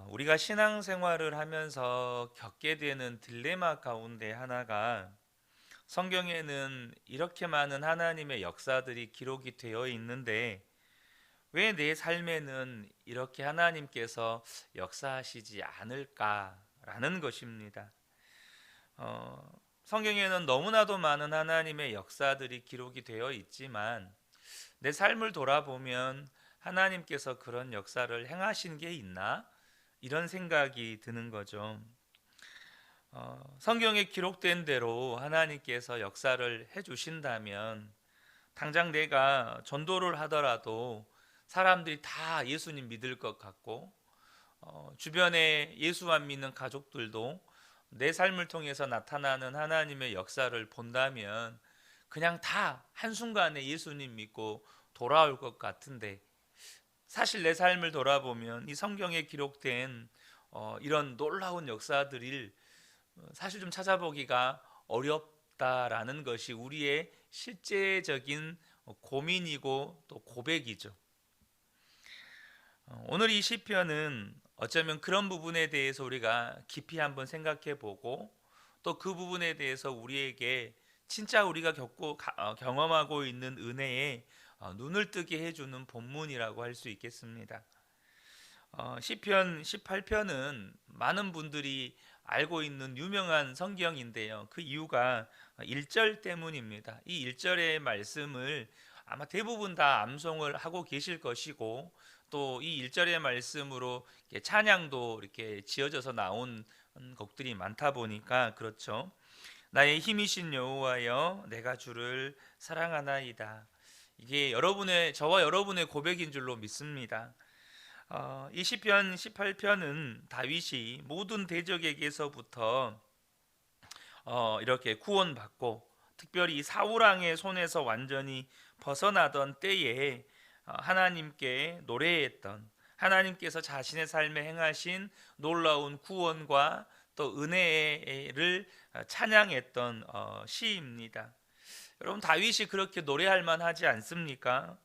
우리가 신앙생활을 하면서 겪게 되는 딜레마 가운데 하나가 성경에는 이렇게 많은 하나님의 역사들이 기록이 되어 있는데 왜 내 삶에는 이렇게 하나님께서 역사하시지 않을까라는 것입니다. 성경에는 너무나도 많은 하나님의 역사들이 기록이 되어 있지만 내 삶을 돌아보면 하나님께서 그런 역사를 행하신 게 있나? 이런 생각이 드는 거죠. 성경에 기록된 대로 하나님께서 역사를 해주신다면 당장 내가 전도를 하더라도 사람들이 다 예수님 믿을 것 같고 주변에 예수 안 믿는 가족들도 내 삶을 통해서 나타나는 하나님의 역사를 본다면 그냥 다 한순간에 예수님 믿고 돌아올 것 같은데 사실 내 삶을 돌아보면 이 성경에 기록된 이런 놀라운 역사들을 사실 좀 찾아보기가 어렵다라는 것이 우리의 실제적인 고민이고 또 고백이죠. 오늘 이 시편은 어쩌면 그런 부분에 대해서 우리가 깊이 한번 생각해 보고 또 그 부분에 대해서 우리에게 진짜 우리가 경험하고 있는 은혜에 눈을 뜨게 해주는 본문이라고 할 수 있겠습니다. 시편 18편은 많은 분들이 알고 있는 유명한 성경인데요. 그 이유가 1절 때문입니다. 이 1절의 말씀을 아마 대부분 다 암송을 하고 계실 것이고 또 이 1절의 말씀으로 찬양도 이렇게 지어져서 나온 곡들이 많다 보니까 그렇죠. 나의 힘이신 여호와여 내가 주를 사랑하나이다. 이게 저와 여러분의 고백인 줄로 믿습니다. 이 시편 18편은 다윗이 모든 대적에게서부터 이렇게 구원받고 특별히 사울 왕의 손에서 완전히 벗어나던 때에 하나님께 노래했던 하나님께서 자신의 삶에 행하신 놀라운 구원과 또 은혜를 찬양했던 시입니다. 여러분 다윗이 그렇게 노래할 만하지 않습니까?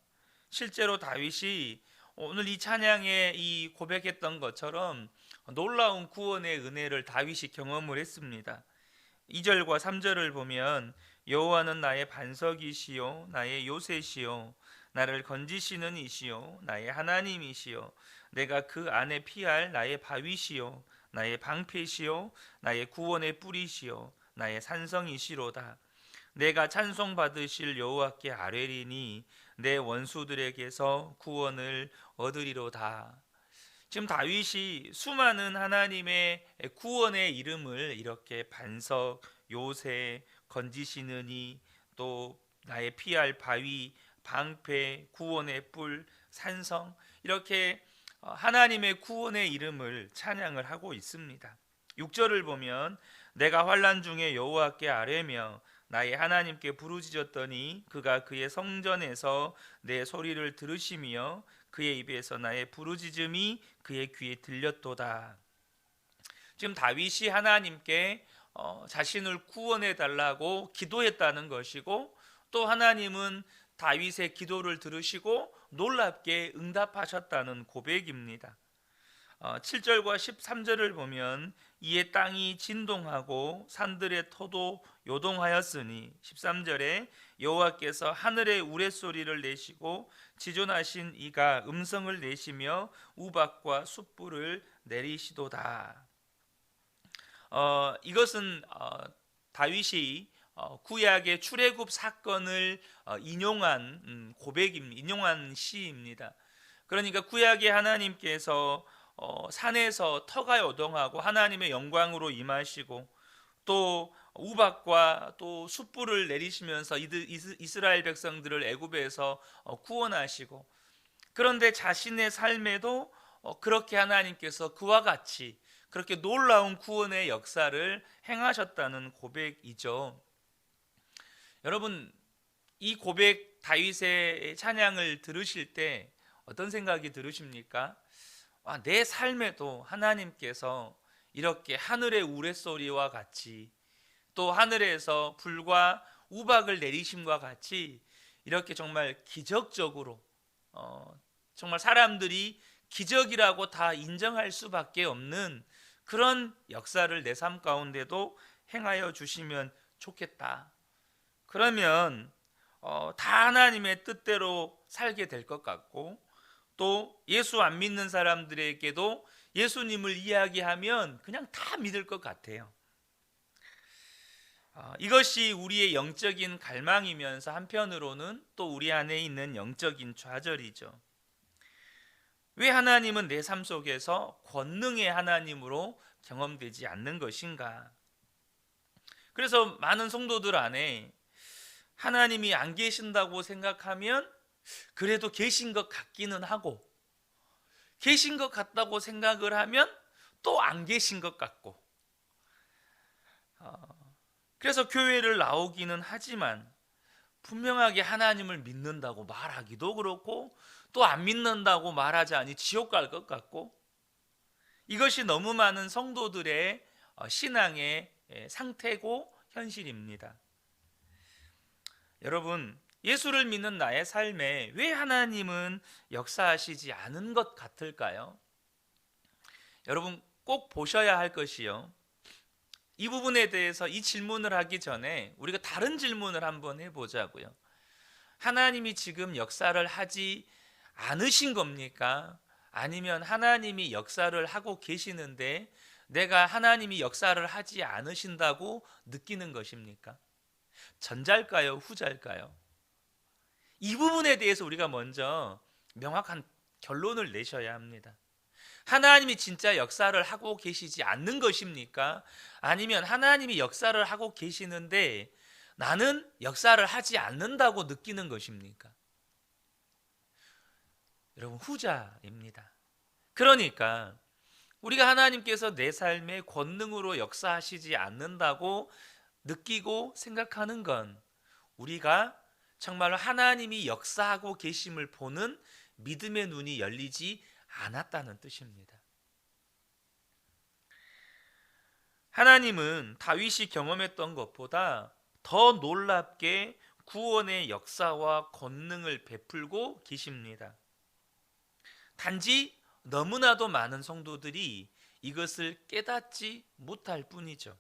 실제로 다윗이 오늘 이 찬양에 이 고백했던 것처럼 놀라운 구원의 은혜를 다윗이 경험을 했습니다. 2절과 3절을 보면 여호와는 나의 반석이시요 나의 요새시요 나를 건지시는 이시요 나의 하나님이시요 내가 그 안에 피할 나의 바위시요 나의 방패시요 나의 구원의 뿌리시요 나의 산성이시로다. 내가 찬송 받으실 여호와께 아뢰리니 내 원수들에게서 구원을 얻으리로다. 지금 다윗이 수많은 하나님의 구원의 이름을 이렇게 반석, 요새, 건지시느니 또 나의 피할 바위, 방패, 구원의 뿔, 산성 이렇게 하나님의 구원의 이름을 찬양을 하고 있습니다. 6절을 보면 내가 환난 중에 여호와께 아뢰며 나의 하나님께 부르짖었더니 그가 그의 성전에서 내 소리를 들으시며 그의 입에서 나의 부르짖음이 그의 귀에 들렸도다. 지금 다윗이 하나님께 자신을 구원해 달라고 기도했다는 것이고 또 하나님은 다윗의 기도를 들으시고 놀랍게 응답하셨다는 고백입니다. 7절과 13절을 보면 이에 땅이 진동하고 산들의 터도 요동하였으니 13절에 여호와께서 하늘의 우레소리를 내시고 지존하신 이가 음성을 내시며 우박과 숯불을 내리시도다. 이것은 다윗이 구약의 출애굽 사건을 인용한 고백입니다. 인용한 시입니다. 그러니까 구약의 하나님께서 산에서 터가 요동하고 하나님의 영광으로 임하시고 또 우박과 또 숯불을 내리시면서 이스라엘 백성들을 애굽에서 구원하시고 그런데 자신의 삶에도 그렇게 하나님께서 그와 같이 그렇게 놀라운 구원의 역사를 행하셨다는 고백이죠. 여러분 이 고백 다윗의 찬양을 들으실 때 어떤 생각이 들으십니까? 내 삶에도 하나님께서 이렇게 하늘의 우레소리와 같이 또 하늘에서 불과 우박을 내리심과 같이 이렇게 정말 기적적으로 정말 사람들이 기적이라고 다 인정할 수밖에 없는 그런 역사를 내 삶 가운데도 행하여 주시면 좋겠다. 그러면 다 하나님의 뜻대로 살게 될 것 같고, 또 예수 안 믿는 사람들에게도 예수님을 이야기하면 그냥 다 믿을 것 같아요. 이것이 우리의 영적인 갈망이면서 한편으로는 또 우리 안에 있는 영적인 좌절이죠. 왜 하나님은 내 삶 속에서 권능의 하나님으로 경험되지 않는 것인가? 그래서 많은 성도들 안에 하나님이 안 계신다고 생각하면 그래도 계신 것 같기는 하고, 계신 것 같다고 생각을 하면 또 안 계신 것 같고, 그래서 교회를 나오기는 하지만 분명하게 하나님을 믿는다고 말하기도 그렇고, 또 안 믿는다고 말하자니 지옥 갈 것 같고, 이것이 너무 많은 성도들의 신앙의 상태고 현실입니다. 여러분, 예수를 믿는 나의 삶에 왜 하나님은 역사하시지 않은 것 같을까요? 여러분, 꼭 보셔야 할 것이요, 이 부분에 대해서 이 질문을 하기 전에 우리가 다른 질문을 한번 해보자고요. 하나님이 지금 역사를 하지 않으신 겁니까? 아니면 하나님이 역사를 하고 계시는데 내가 하나님이 역사를 하지 않으신다고 느끼는 것입니까? 전자일까요? 후자일까요? 이 부분에 대해서 우리가 먼저 명확한 결론을 내셔야 합니다. 하나님이 진짜 역사를 하고 계시지 않는 것입니까? 아니면 하나님이 역사를 하고 계시는데 나는 역사를 하지 않는다고 느끼는 것입니까? 여러분, 후자입니다. 그러니까 우리가 하나님께서 내 삶에 권능으로 역사하시지 않는다고 느끼고 생각하는 건 우리가 정말 하나님이 역사하고 계심을 보는 믿음의 눈이 열리지 않았다는 뜻입니다. 하나님은 다윗이 경험했던 것보다 더 놀랍게 구원의 역사와 권능을 베풀고 계십니다. 단지 너무나도 많은 성도들이 이것을 깨닫지 못할 뿐이죠.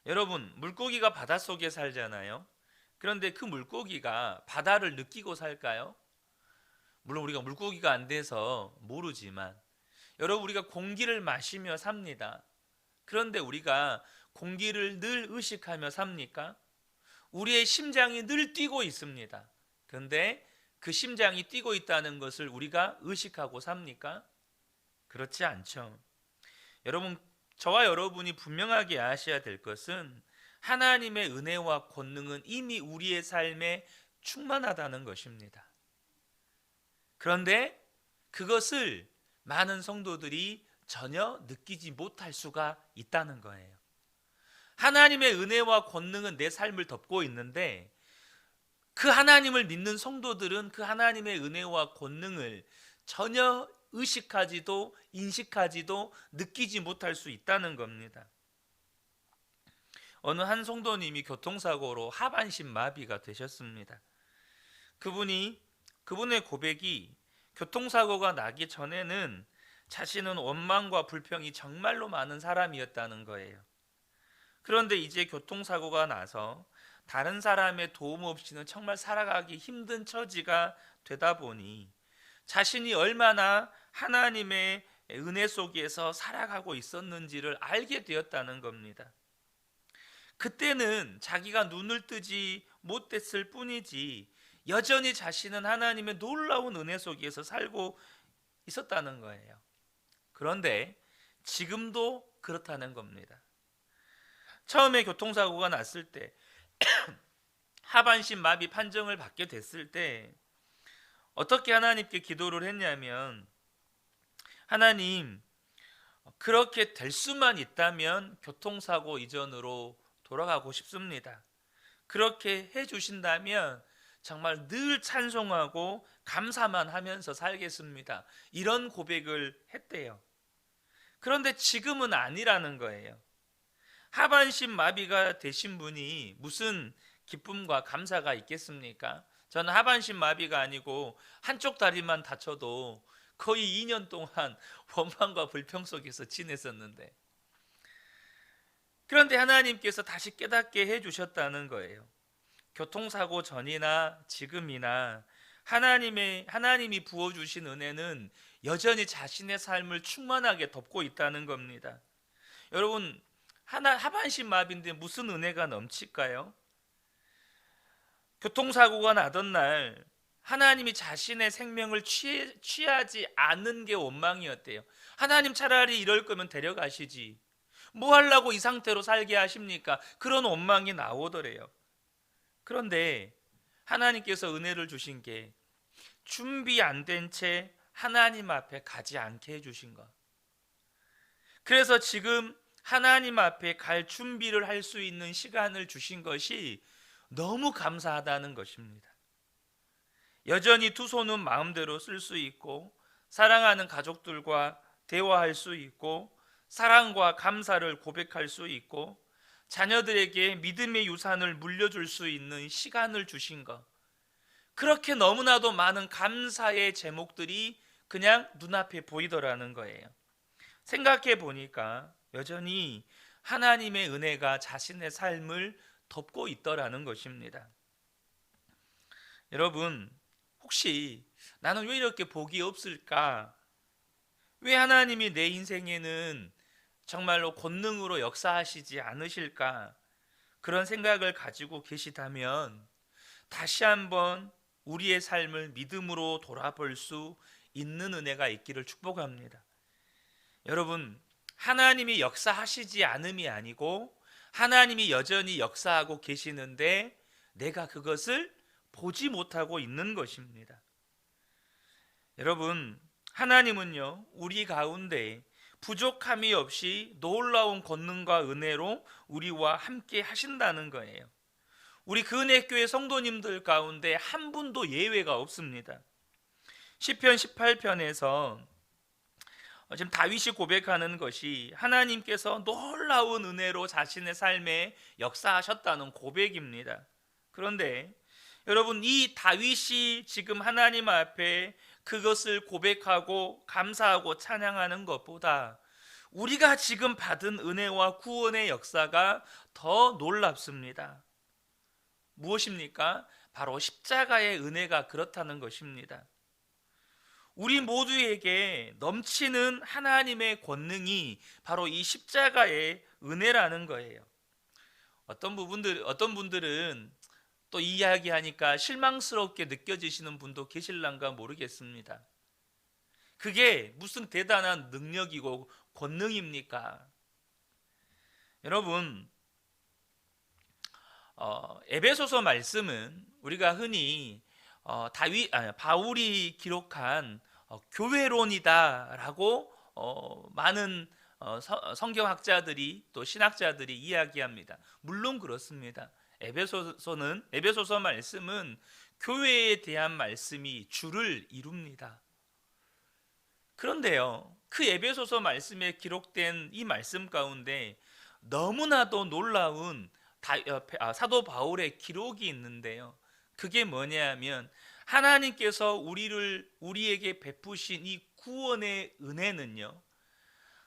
여러분, 물고기가 바닷속에 살잖아요. 그런데 그 물고기가 바다를 느끼고 살까요? 물론 우리가 물고기가 안 돼서 모르지만, 여러분, 우리가 공기를 마시며 삽니다. 그런데 우리가 공기를 늘 의식하며 삽니까? 우리의 심장이 늘 뛰고 있습니다. 그런데 그 심장이 뛰고 있다는 것을 우리가 의식하고 삽니까? 그렇지 않죠. 여러분, 저와 여러분이 분명하게 아셔야 될 것은 하나님의 은혜와 권능은 이미 우리의 삶에 충만하다는 것입니다. 그런데 그것을 많은 성도들이 전혀 느끼지 못할 수가 있다는 거예요. 하나님의 은혜와 권능은 내 삶을 덮고 있는데 그 하나님을 믿는 성도들은 그 하나님의 은혜와 권능을 전혀 의식하지도 인식하지도 느끼지 못할 수 있다는 겁니다. 어느 한 성도님이 교통사고로 하반신 마비가 되셨습니다. 그분의 고백이 교통사고가 나기 전에는 자신은 원망과 불평이 정말로 많은 사람이었다는 거예요. 그런데 이제 교통사고가 나서 다른 사람의 도움 없이는 정말 살아가기 힘든 처지가 되다 보니 자신이 얼마나 하나님의 은혜 속에서 살아가고 있었는지를 알게 되었다는 겁니다. 그때는 자기가 눈을 뜨지 못했을 뿐이지 여전히 자신은 하나님의 놀라운 은혜 속에서 살고 있었다는 거예요. 그런데 지금도 그렇다는 겁니다. 처음에 교통사고가 났을 때 하반신 마비 판정을 받게 됐을 때 어떻게 하나님께 기도를 했냐면, 하나님, 그렇게 될 수만 있다면 교통사고 이전으로 돌아가고 싶습니다. 그렇게 해주신다면 정말 늘 찬송하고 감사만 하면서 살겠습니다. 이런 고백을 했대요. 그런데 지금은 아니라는 거예요. 하반신 마비가 되신 분이 무슨 기쁨과 감사가 있겠습니까? 저는 하반신 마비가 아니고 한쪽 다리만 다쳐도 거의 2년 동안 원망과 불평 속에서 지냈었는데, 그런데 하나님께서 다시 깨닫게 해주셨다는 거예요. 교통사고 전이나 지금이나 하나님이 부어주신 은혜는 여전히 자신의 삶을 충만하게 덮고 있다는 겁니다. 여러분, 하반신 마비인데 무슨 은혜가 넘칠까요? 교통사고가 나던 날 하나님이 자신의 생명을 취하지 않는 게 원망이었대요. 하나님, 차라리 이럴 거면 데려가시지, 뭐 하려고 이 상태로 살게 하십니까? 그런 원망이 나오더래요. 그런데 하나님께서 은혜를 주신 게 준비 안 된 채 하나님 앞에 가지 않게 해주신 것. 그래서 지금 하나님 앞에 갈 준비를 할 수 있는 시간을 주신 것이 너무 감사하다는 것입니다. 여전히 두 손은 마음대로 쓸 수 있고, 사랑하는 가족들과 대화할 수 있고, 사랑과 감사를 고백할 수 있고, 자녀들에게 믿음의 유산을 물려줄 수 있는 시간을 주신 것. 그렇게 너무나도 많은 감사의 제목들이 그냥 눈앞에 보이더라는 거예요. 생각해 보니까 여전히 하나님의 은혜가 자신의 삶을 덮고 있더라는 것입니다. 여러분, 혹시 나는 왜 이렇게 복이 없을까? 왜 하나님이 내 인생에는 정말로 권능으로 역사하시지 않으실까? 그런 생각을 가지고 계시다면 다시 한번 우리의 삶을 믿음으로 돌아볼 수 있는 은혜가 있기를 축복합니다. 여러분, 하나님이 역사하시지 않음이 아니고 하나님이 여전히 역사하고 계시는데 내가 그것을 보지 못하고 있는 것입니다. 여러분, 하나님은요, 우리 가운데 부족함이 없이 놀라운 권능과 은혜로 우리와 함께 하신다는 거예요. 우리 근혜교회 성도님들 가운데 한 분도 예외가 없습니다. 시편 18편에서 지금 다윗이 고백하는 것이 하나님께서 놀라운 은혜로 자신의 삶에 역사하셨다는 고백입니다. 그런데 여러분, 이 다윗이 지금 하나님 앞에 그것을 고백하고 감사하고 찬양하는 것보다 우리가 지금 받은 은혜와 구원의 역사가 더 놀랍습니다. 무엇입니까? 바로 십자가의 은혜가 그렇다는 것입니다. 우리 모두에게 넘치는 하나님의 권능이 바로 이 십자가의 은혜라는 거예요. 어떤 분들은 또 이야기하니까 실망스럽게 느껴지시는 분도 계실란가 모르겠습니다. 그게 무슨 대단한 능력이고 권능입니까? 여러분, 에베소서 말씀은 우리가 흔히 바울이 기록한 교회론이다라고 많은 성경학자들이 또 신학자들이 이야기합니다. 물론 그렇습니다. 에베소서 말씀은 교회에 대한 말씀이 주를 이룹니다. 그런데요, 그 에베소서 말씀에 기록된 이 말씀 가운데 너무나도 놀라운 사도 바울의 기록이 있는데요, 그게 뭐냐면 하나님께서 우리에게 베푸신 이 구원의 은혜는요,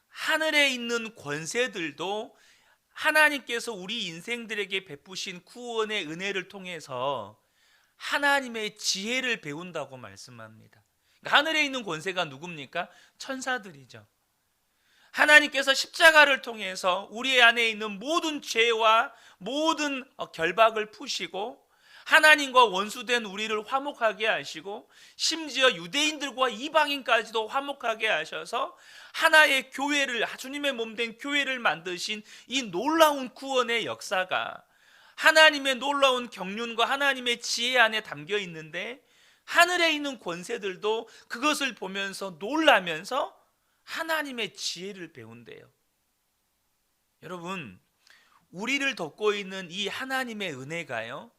하늘에 있는 권세들도 하나님께서 우리 인생들에게 베푸신 구원의 은혜를 통해서 하나님의 지혜를 배운다고 말씀합니다. 그러니까 하늘에 있는 권세가 누굽니까? 천사들이죠. 하나님께서 십자가를 통해서 우리 안에 있는 모든 죄와 모든 결박을 푸시고 하나님과 원수된 우리를 화목하게 하시고 심지어 유대인들과 이방인까지도 화목하게 하셔서 하나의 교회를, 주님의 몸된 교회를 만드신 이 놀라운 구원의 역사가 하나님의 놀라운 경륜과 하나님의 지혜 안에 담겨 있는데, 하늘에 있는 권세들도 그것을 보면서 놀라면서 하나님의 지혜를 배운대요. 여러분, 우리를 덮고 있는 이 하나님의 은혜가요,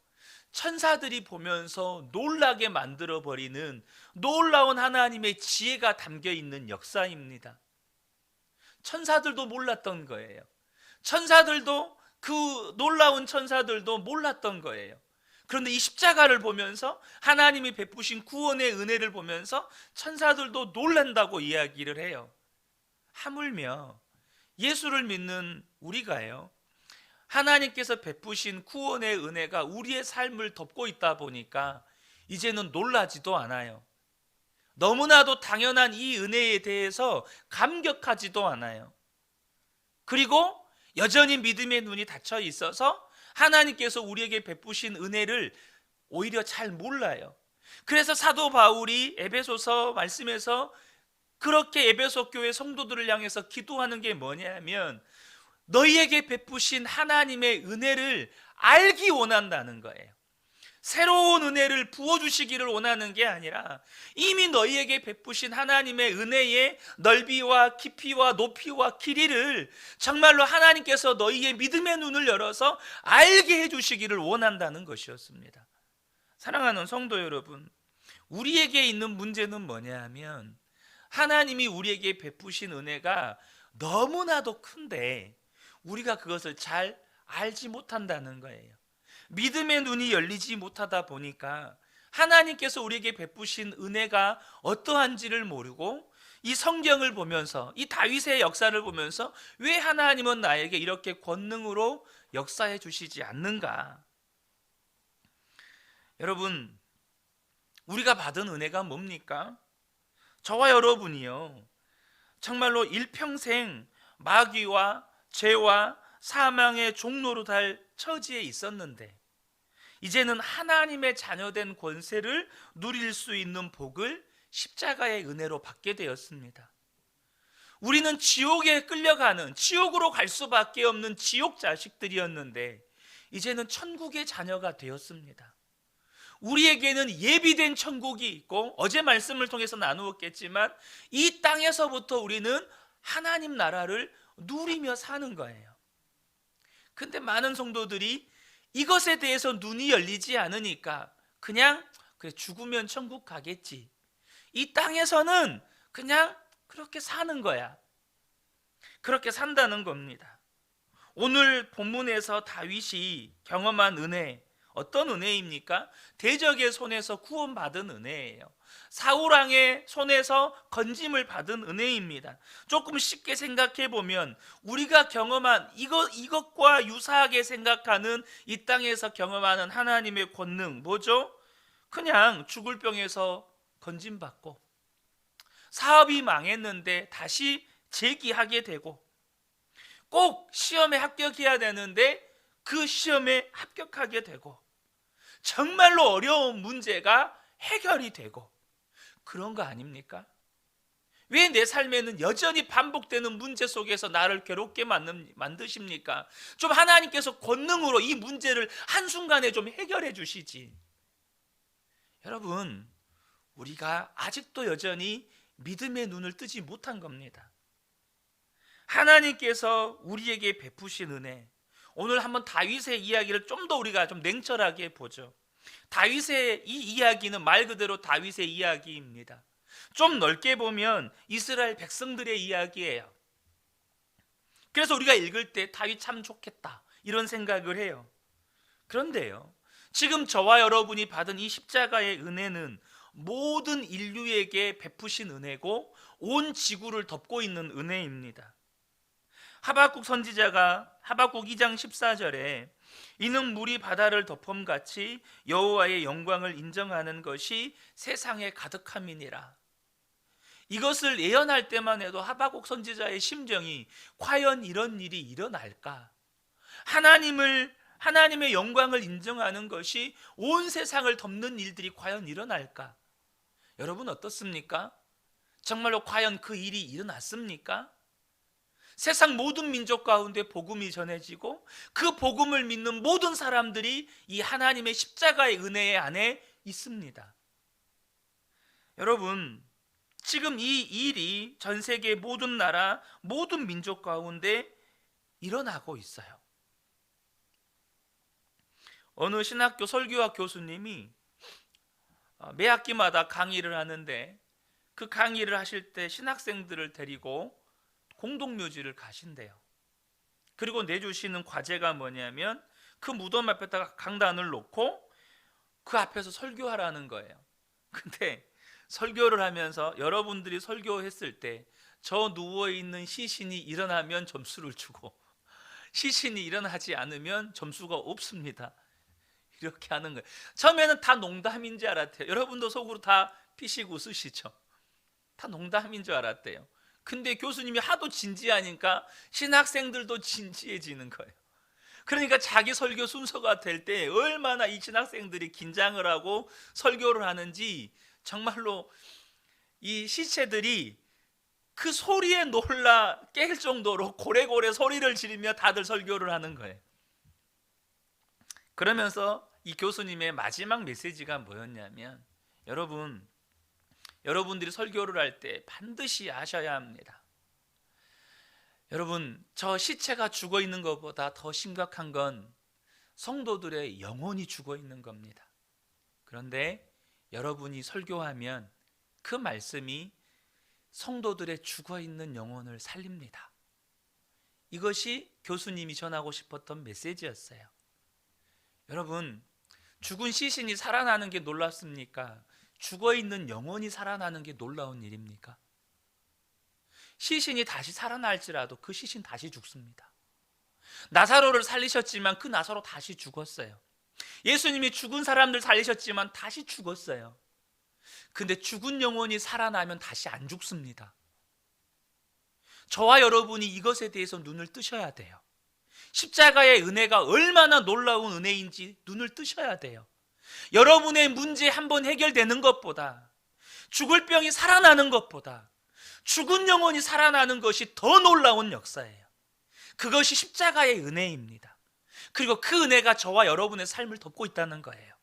천사들이 보면서 놀라게 만들어버리는 놀라운 하나님의 지혜가 담겨 있는 역사입니다. 천사들도 몰랐던 거예요. 그 놀라운 천사들도 몰랐던 거예요. 그런데 이 십자가를 보면서 하나님이 베푸신 구원의 은혜를 보면서 천사들도 놀란다고 이야기를 해요. 하물며 예수를 믿는 우리가요, 하나님께서 베푸신 구원의 은혜가 우리의 삶을 덮고 있다 보니까 이제는 놀라지도 않아요. 너무나도 당연한 이 은혜에 대해서 감격하지도 않아요. 그리고 여전히 믿음의 눈이 닫혀 있어서 하나님께서 우리에게 베푸신 은혜를 오히려 잘 몰라요. 그래서 사도 바울이 에베소서 말씀에서 그렇게 에베소 교회 성도들을 향해서 기도하는 게 뭐냐면, 너희에게 베푸신 하나님의 은혜를 알기 원한다는 거예요. 새로운 은혜를 부어주시기를 원하는 게 아니라 이미 너희에게 베푸신 하나님의 은혜의 넓이와 깊이와 높이와 길이를 정말로 하나님께서 너희의 믿음의 눈을 열어서 알게 해주시기를 원한다는 것이었습니다. 사랑하는 성도 여러분, 우리에게 있는 문제는 뭐냐 하면, 하나님이 우리에게 베푸신 은혜가 너무나도 큰데 우리가 그것을 잘 알지 못한다는 거예요. 믿음의 눈이 열리지 못하다 보니까 하나님께서 우리에게 베푸신 은혜가 어떠한지를 모르고, 이 성경을 보면서, 이 다윗의 역사를 보면서 왜 하나님은 나에게 이렇게 권능으로 역사해 주시지 않는가? 여러분, 우리가 받은 은혜가 뭡니까? 저와 여러분이요, 정말로 일평생 마귀와 죄와 사망의 종로로 달 처지에 있었는데 이제는 하나님의 자녀된 권세를 누릴 수 있는 복을 십자가의 은혜로 받게 되었습니다. 우리는 지옥에 끌려가는, 지옥으로 갈 수밖에 없는 지옥 자식들이었는데 이제는 천국의 자녀가 되었습니다. 우리에게는 예비된 천국이 있고, 어제 말씀을 통해서 나누었겠지만 이 땅에서부터 우리는 하나님 나라를 누리며 사는 거예요. 근데 많은 성도들이 이것에 대해서 눈이 열리지 않으니까 그냥 그래, 죽으면 천국 가겠지, 이 땅에서는 그냥 그렇게 사는 거야, 그렇게 산다는 겁니다. 오늘 본문에서 다윗이 경험한 은혜, 어떤 은혜입니까? 대적의 손에서 구원받은 은혜예요. 사울왕의 손에서 건짐을 받은 은혜입니다. 조금 쉽게 생각해 보면 우리가 경험한 이것과 유사하게 생각하는 이 땅에서 경험하는 하나님의 권능 뭐죠? 그냥 죽을 병에서 건짐받고, 사업이 망했는데 다시 재기하게 되고, 꼭 시험에 합격해야 되는데 그 시험에 합격하게 되고, 정말로 어려운 문제가 해결이 되고, 그런 거 아닙니까? 왜 내 삶에는 여전히 반복되는 문제 속에서 나를 괴롭게 만드십니까? 좀 하나님께서 권능으로 이 문제를 한순간에 좀 해결해 주시지. 여러분, 우리가 아직도 여전히 믿음의 눈을 뜨지 못한 겁니다. 하나님께서 우리에게 베푸신 은혜, 오늘 한번 다윗의 이야기를 좀 더 우리가 좀 냉철하게 보죠. 다윗의 이 이야기는 말 그대로 다윗의 이야기입니다. 좀 넓게 보면 이스라엘 백성들의 이야기예요. 그래서 우리가 읽을 때 다윗 참 좋겠다 이런 생각을 해요. 그런데요, 지금 저와 여러분이 받은 이 십자가의 은혜는 모든 인류에게 베푸신 은혜고 온 지구를 덮고 있는 은혜입니다. 하박국 선지자가 하박국 2장 14절에 이는 물이 바다를 덮음같이 여호와의 영광을 인정하는 것이 세상에 가득함이니라. 이것을 예언할 때만 해도 하박국 선지자의 심정이 과연 이런 일이 일어날까? 하나님의 영광을 인정하는 것이 온 세상을 덮는 일들이 과연 일어날까? 여러분 어떻습니까? 정말로 과연 그 일이 일어났습니까? 세상 모든 민족 가운데 복음이 전해지고 그 복음을 믿는 모든 사람들이 이 하나님의 십자가의 은혜 안에 있습니다. 여러분, 지금 이 일이 전 세계 모든 나라, 모든 민족 가운데 일어나고 있어요. 어느 신학교 설교학 교수님이 매 학기마다 강의를 하는데 그 강의를 하실 때 신학생들을 데리고 공동묘지를 가신대요. 그리고 내주시는 과제가 뭐냐면 그 무덤 앞에다가 강단을 놓고 그 앞에서 설교하라는 거예요. 근데 설교를 하면서 여러분들이 설교했을 때 저 누워있는 시신이 일어나면 점수를 주고 시신이 일어나지 않으면 점수가 없습니다. 이렇게 하는 거예요. 처음에는 다 농담인 줄 알았대요. 여러분도 속으로 다 피식 웃으시죠? 다 농담인 줄 알았대요. 근데 교수님이 하도 진지하니까 신학생들도 진지해지는 거예요. 그러니까 자기 설교 순서가 될 때 얼마나 이 신학생들이 긴장을 하고 설교를 하는지 정말로 이 시체들이 그 소리에 놀라 깰 정도로 고래고래 소리를 지르며 다들 설교를 하는 거예요. 그러면서 이 교수님의 마지막 메시지가 뭐였냐면, 여러분들이 설교를 할 때 반드시 아셔야 합니다. 여러분, 저 시체가 죽어 있는 것보다 더 심각한 건 성도들의 영혼이 죽어 있는 겁니다. 그런데 여러분이 설교하면 그 말씀이 성도들의 죽어 있는 영혼을 살립니다. 이것이 교수님이 전하고 싶었던 메시지였어요. 여러분, 죽은 시신이 살아나는 게 놀랍습니까? 죽어 있는 영혼이 살아나는 게 놀라운 일입니까? 시신이 다시 살아날지라도 그 시신 다시 죽습니다. 나사로를 살리셨지만 그 나사로 다시 죽었어요. 예수님이 죽은 사람들 살리셨지만 다시 죽었어요. 근데 죽은 영혼이 살아나면 다시 안 죽습니다. 저와 여러분이 이것에 대해서 눈을 뜨셔야 돼요. 십자가의 은혜가 얼마나 놀라운 은혜인지 눈을 뜨셔야 돼요. 여러분의 문제 한번 해결되는 것보다, 죽을 병이 살아나는 것보다 죽은 영혼이 살아나는 것이 더 놀라운 역사예요. 그것이 십자가의 은혜입니다. 그리고 그 은혜가 저와 여러분의 삶을 덮고 있다는 거예요.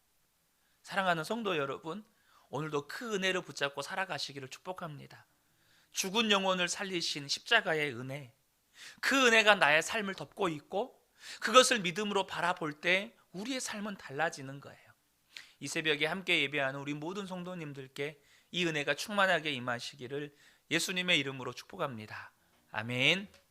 사랑하는 성도 여러분, 오늘도 그 은혜를 붙잡고 살아가시기를 축복합니다. 죽은 영혼을 살리신 십자가의 은혜, 그 은혜가 나의 삶을 덮고 있고 그것을 믿음으로 바라볼 때 우리의 삶은 달라지는 거예요. 이 새벽에 함께 예배하는 우리 모든 성도님들께 이 은혜가 충만하게 임하시기를 예수님의 이름으로 축복합니다. 아멘.